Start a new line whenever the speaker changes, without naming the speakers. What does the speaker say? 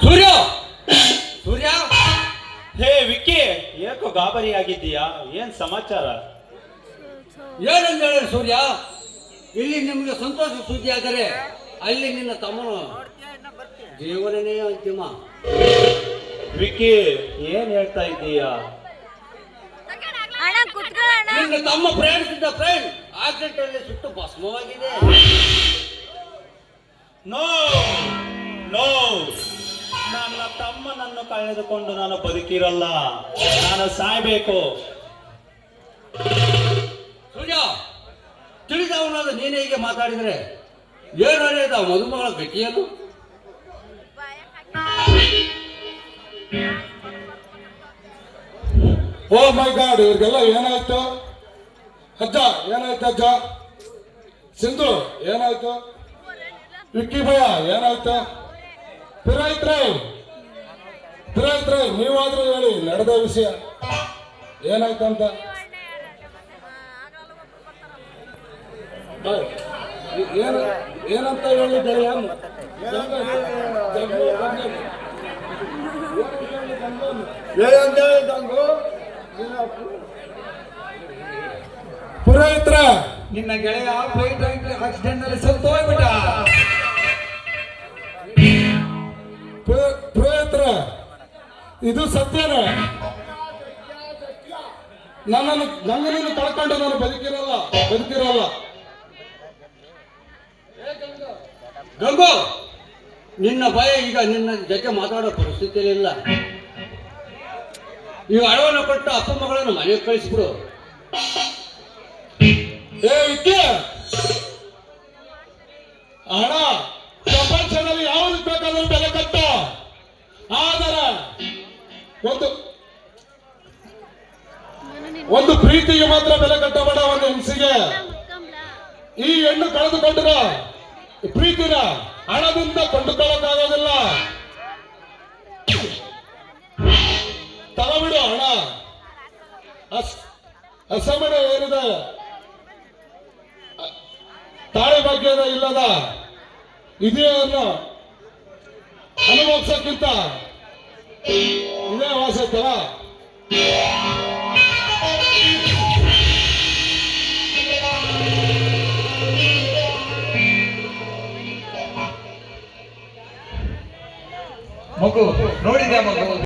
ಸೂರ್ಯ ಸೂರ್ಯ, ಹೇ ವಿಕ್ಕಿ, ಏಕೋ ಗಾಬರಿ ಆಗಿದ್ದೀಯಾ? ಏನ್ ಸಮಾಚಾರ?
ಏನಂತ ಹೇಳಿ ಸೂರ್ಯ, ಇಲ್ಲಿ ನಿಮಗೆ ಸಂತೋಷ ಸುದ್ದಿ ಆದರೆ ಅಲ್ಲಿ ನಿನ್ನ ತಮ್ಮನು ಜೀವನನೇ ಅಂತಿಮ.
ವಿಕ್ಕಿ, ಏನ್ ಹೇಳ್ತಾ ಇದ್ದೀಯಾ?
ನಿನ್ನ ತಮ್ಮ ಪ್ರಯಾಣಿಸಿದ್ದ ಟ್ರೈನ್ ಆಕ್ಸಿಡೆಂಟ್ ಅಲ್ಲಿ ಸುಟ್ಟು ಭಸ್ಮವಾಗಿದೆ.
ನೋ ನೋ, ನನ್ನ ತಮ್ಮನನ್ನು ಕಳೆದುಕೊಂಡು ನಾನು ಬದುಕಿರಲ್ಲ, ನಾನು ಸಾಯ್ಬೇಕು.
ಸೂರ್ಯ, ತಿಳಿದವನಾದ ನೀನೇ ಹೀಗೆ ಮಾತಾಡಿದರೆ ಏನು ಹೇಳಿದ ಮದುಮಗಳ ಗಟ್ಟಿಯನ್ನು?
ಓ ಮೈ ಗಾಡ್, ಇವ್ರಿಗೆಲ್ಲ ಏನಾಯ್ತು? ಅಜ್ಜ ಏನಾಯ್ತು? ಅಜ್ಜ ಸಿಂಧು ಏನಾಯ್ತು? ವಿಕ್ಕಿ ಭಯ ಏನಾಯ್ತು? ಪಿರಾಯ್ತ್ರೆ ನೀವಾದ್ರೂ ಹೇಳಿ ನಡೆದ ವಿಷಯ ಏನಾಯ್ತಂತ. ಏನು ಏನಂತ ಹೇಳಿ ಗೆಳೆಯ? ಪುರೋಹಿತ್ರ,
ನಿನ್ನ ಗೆಳೆಯ ಫ್ಲೈಟ್ ಆಕ್ಸಿಡೆಂಟ್ ನಲ್ಲಿ ಸತ್ತು ಹೋಗ್ಬಿಟ್ಟ.
ಪುರೋಹಿತ್ರ, ಇದು ಸತ್ಯನೇ. ನನ್ನನ್ನು ಕಳ್ಕೊಂಡು ನಾನು ಬದುಕಿರಲ್ಲ.
ಗಂಗು, ನಿನ್ನ ಭಯ ಈಗ ನಿನ್ನ ಜೊತೆ ಮಾತಾಡೋ ಪರಿಸ್ಥಿತಿಯಲ್ಲಿ ಇಲ್ಲ. ನೀವು ಹಣವನ್ನು ಕೊಟ್ಟು ಅಪ್ಪ ಮಗಳನ್ನು ಮನೆಗೆ ಕಳಿಸ್ಬಿಡು.
ವಿಕ್ಕಿ, ಹಣ ಪ್ರಪಂಚದಲ್ಲಿ ಯಾವ್ದು ಬೇಕಾದ್ರೂ ಬೆಲೆ ಕಟ್ಟ, ಆದರೆ ಒಂದು ಪ್ರೀತಿಗೆ ಮಾತ್ರ ಬೆಲೆ ಕಟ್ಟಬೇಡ. ಒಂದು ಹಿಂಸೆಗೆ ಈ ಹೆಣ್ಣು ಕಳೆದುಕೊಂಡಿರ ಪ್ರೀತಿನ ಹಣದಿಂದ ಕೊಂಡುಕೊಳ್ಳಕ್ಕಾಗೋದಿಲ್ಲ. ತಲಬಿಡು ಹಣ. ಅಸಮನೆ ಏನಿದೆ, ತಾಳಿ ಭಾಗ್ಯದ ಇಲ್ಲದ ಇದೆಯನ್ನು ಅನುಭವಿಸಕ್ಕಿಂತ ಇದೇ ವಾಸತ್ತಲ್ಲ.
ಮಗು ನೋಡಿದೆ ಮಗು.